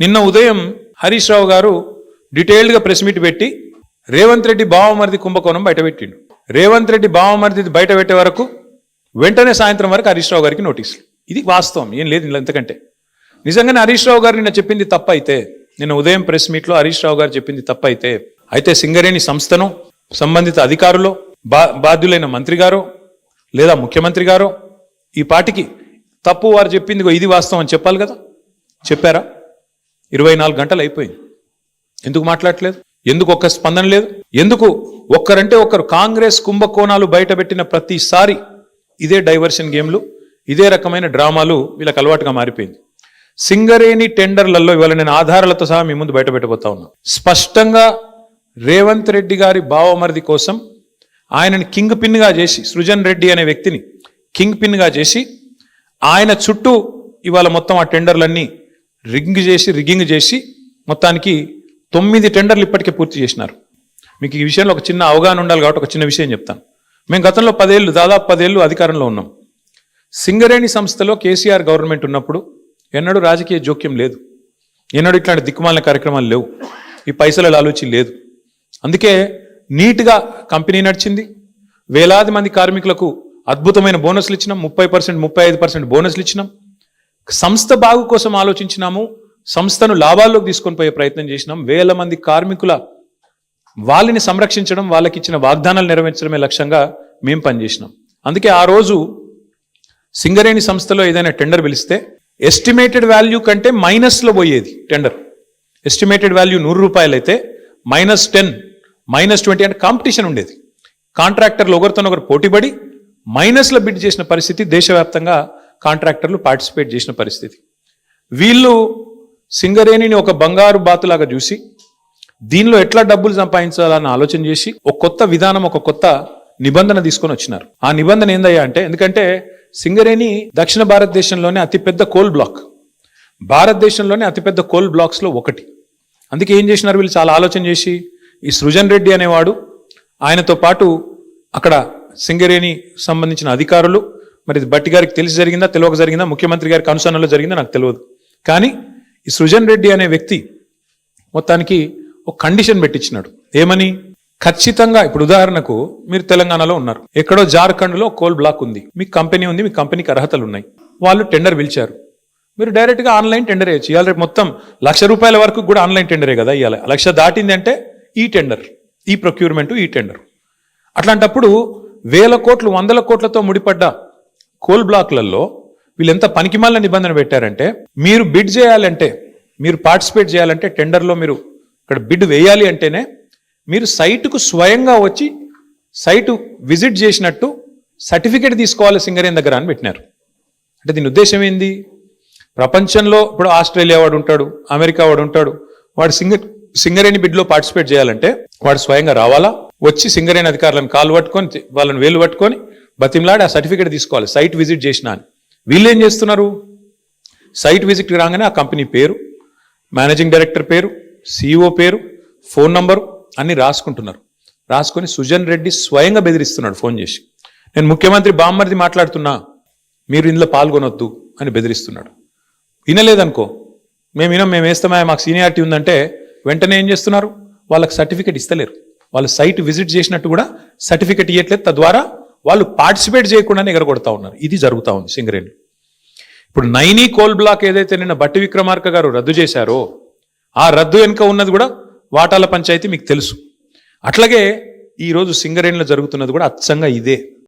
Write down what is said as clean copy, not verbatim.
నిన్న ఉదయం హరీష్ రావు గారు డీటెయిల్డ్గా ప్రెస్ మీట్ పెట్టి రేవంత్ రెడ్డి బావమరిది కుంభకోణం బయటపెట్టిండు. రేవంత్ రెడ్డి బావమరిది బయట పెట్టే వరకు వెంటనే సాయంత్రం వరకు హరీష్ రావు గారికి నోటీసులు. ఇది వాస్తవం, ఏం లేదు ఇంతకంటే. నిజంగానే హరీష్ రావు గారు నిన్న చెప్పింది తప్పైతే, నిన్న ఉదయం ప్రెస్ మీట్లో హరీష్ రావు గారు చెప్పింది తప్పైతే సింగరేణి సంస్థను సంబంధిత అధికారులు బాధ్యులైన మంత్రి గారో లేదా ముఖ్యమంత్రి గారో ఈ పాటికి తప్పు వారు చెప్పింది ఇది వాస్తవం అని చెప్పాలి కదా. చెప్పారా? 24 గంటలు అయిపోయింది. ఎందుకు మాట్లాడలేదు? ఎందుకు ఒక్క స్పందన లేదు? ఎందుకు ఒక్కరంటే ఒక్కరు? కాంగ్రెస్ కుంభకోణాలు బయటపెట్టిన ప్రతిసారి ఇదే డైవర్షన్ గేమ్లు, ఇదే రకమైన డ్రామాలు వీళ్ళకి అలవాటుగా మారిపోయింది. సింగరేణి టెండర్లలో ఇవాళ నేను ఆధారాలతో సహా మీ ముందు బయటపెట్టబోతా ఉన్నా. స్పష్టంగా రేవంత్ రెడ్డి గారి బావమరిది కోసం ఆయనని కింగ్ పిన్గా చేసి, సృజన్ రెడ్డి అనే వ్యక్తిని కింగ్ పిన్గా చేసి ఆయన చుట్టూ ఇవాళ మొత్తం ఆ టెండర్లన్నీ రిగ్గింగ్ చేసి మొత్తానికి 9 టెండర్లు ఇప్పటికే పూర్తి చేసినారు. మీకు ఈ విషయంలో ఒక చిన్న అవగాహన ఉండాలి కాబట్టి ఒక చిన్న విషయం చెప్తాను. మేము గతంలో దాదాపు 10 ఏళ్ళు అధికారంలో ఉన్నాం. సింగరేణి సంస్థలో కేసీఆర్ గవర్నమెంట్ ఉన్నప్పుడు ఎన్నడూ రాజకీయ జోక్యం లేదు, ఎన్నడూ ఇట్లాంటి దిక్కుమాలిన కార్యక్రమాలు లేవు, ఈ పైసల ఆలోచన లేదు. అందుకే నీట్గా కంపెనీ నడిచింది. వేలాది మంది కార్మికులకు అద్భుతమైన బోనస్లు ఇచ్చినాం, 30%, 35% బోనస్లు ఇచ్చినాం. సంస్థ బాగు కోసం ఆలోచించినాము, సంస్థను లాభాల్లోకి తీసుకొని పోయే ప్రయత్నం చేసినాం. వేల మంది కార్మికుల వాళ్ళని సంరక్షించడం, వాళ్ళకి ఇచ్చిన వాగ్దానాలు నెరవేర్చడమే లక్ష్యంగా మేము పనిచేసినాం. అందుకే ఆ రోజు సింగరేణి సంస్థలో ఏదైనా టెండర్ పిలిస్తే ఎస్టిమేటెడ్ వాల్యూ కంటే మైనస్లో పోయేది టెండర్. ఎస్టిమేటెడ్ వాల్యూ 100 రూపాయలు అయితే -10, -20 అంటే కాంపిటీషన్ ఉండేది. కాంట్రాక్టర్లు ఒకరితోనొకరు పోటీపడి మైనస్లో బిడ్ చేసిన పరిస్థితి, దేశవ్యాప్తంగా కాంట్రాక్టర్లు పార్టిసిపేట్ చేసిన పరిస్థితి. వీళ్ళు సింగరేణిని ఒక బంగారు బాతులాగా చూసి దీనిలో ఎట్లా డబ్బులు సంపాదించాలని ఆలోచన చేసి ఒక కొత్త విధానం, ఒక కొత్త నిబంధన తీసుకొని వచ్చినారు. ఆ నిబంధన ఏందయ్యా అంటే, ఎందుకంటే సింగరేణి దక్షిణ భారతదేశంలోనే అతిపెద్ద కోల్ బ్లాక్, భారతదేశంలోనే అతిపెద్ద కోల్ బ్లాక్స్లో ఒకటి. అందుకే ఏం చేసినారు వీళ్ళు, చాలా ఆలోచన చేసి ఈ సృజన్ రెడ్డి అనేవాడు, ఆయనతో పాటు అక్కడ సింగరేణి సంబంధించిన అధికారులు, మరి బట్టి గారికి తెలిసి జరిగిందా తెలియక జరిగిందా, ముఖ్యమంత్రి గారికి అనుసరణలో జరిగిందా నాకు తెలియదు, కానీ ఈ సృజన్ రెడ్డి అనే వ్యక్తి మొత్తానికి ఒక కండిషన్ పెట్టించినాడు. ఏమని? ఖచ్చితంగా ఇప్పుడు ఉదాహరణకు మీరు తెలంగాణలో ఉన్నారు, ఎక్కడో జార్ఖండ్లో కోల్ బ్లాక్ ఉంది, మీకు కంపెనీ ఉంది, మీ కంపెనీకి అర్హతలు ఉన్నాయి, వాళ్ళు టెండర్ పిలిచారు, మీరు డైరెక్ట్గా ఆన్లైన్ టెండర్ వేయచ్చు. ఇవాళ రేపు మొత్తం ₹1,00,000 వరకు కూడా ఆన్లైన్ టెండరే కదా. ఇవాళ 1,00,000 దాటింది అంటే ఈ టెండర్, ఈ ప్రొక్యూర్మెంట్, ఈ టెండర్. అట్లాంటప్పుడు వేల కోట్లు, వందల కోట్లతో ముడిపడ్డ కోల్ బ్లాక్లలో వీళ్ళు ఎంత పనికిమాలిన నిబంధన పెట్టారంటే, మీరు బిడ్ చేయాలంటే, మీరు పార్టిసిపేట్ చేయాలంటే టెండర్లో మీరు ఇక్కడ బిడ్ వేయాలి అంటేనే మీరు సైటుకు స్వయంగా వచ్చి సైటు విజిట్ చేసినట్టు సర్టిఫికేట్ తీసుకోవాలి సింగరేణి దగ్గర అని పెట్టినారు. అంటే దీని ఉద్దేశం ఏంది? ప్రపంచంలో ఇప్పుడు ఆస్ట్రేలియా వాడు ఉంటాడు, అమెరికా వాడు ఉంటాడు, వాడు సింగరేణి బిడ్లో పార్టిసిపేట్ చేయాలంటే వాడు స్వయంగా రావాలా, వచ్చి సింగరేణి అధికారులను కాలు పట్టుకొని, వాళ్ళని వేలు పట్టుకొని బతిమలాడి ఆ సర్టిఫికేట్ తీసుకోవాలి, సైట్ విజిట్ చేసినా అని. వీళ్ళు ఏం చేస్తున్నారు? సైట్ విజిట్ రాగానే ఆ కంపెనీ పేరు, మేనేజింగ్ డైరెక్టర్ పేరు, CEO పేరు, ఫోన్ నంబరు అన్ని రాసుకుంటున్నారు. రాసుకొని సుజన్ రెడ్డి స్వయంగా బెదిరిస్తున్నాడు ఫోన్ చేసి, నేను ముఖ్యమంత్రి బామ్మర్ది మాట్లాడుతున్నా, మీరు ఇందులో పాల్గొనొద్దు అని బెదిరిస్తున్నాడు. వినలేదనుకో, మేము వేస్తామా, మాకు సీనియారిటీ ఉందంటే వెంటనే ఏం చేస్తున్నారు? వాళ్ళకి సర్టిఫికేట్ ఇస్తలేరు, వాళ్ళు సైట్ విజిట్ చేసినట్టు కూడా సర్టిఫికేట్ ఇవ్వట్లేదు. తద్వారా వాళ్ళు పార్టిసిపేట్ చేయకుండానే ఎగరగొడతా ఉన్నారు. ఇది జరుగుతూ ఉంది సింగరేణి. ఇప్పుడు నైనీ కోల్ బ్లాక్ ఏదైతే నిన్న బట్టి విక్రమార్క గారు రద్దు చేశారో, ఆ రద్దు వెనుక ఉన్నది కూడా వాటాల పంచాయతీ మీకు తెలుసు. అట్లాగే ఈరోజు సింగరేణిలో జరుగుతున్నది కూడా అచ్చంగా ఇదే.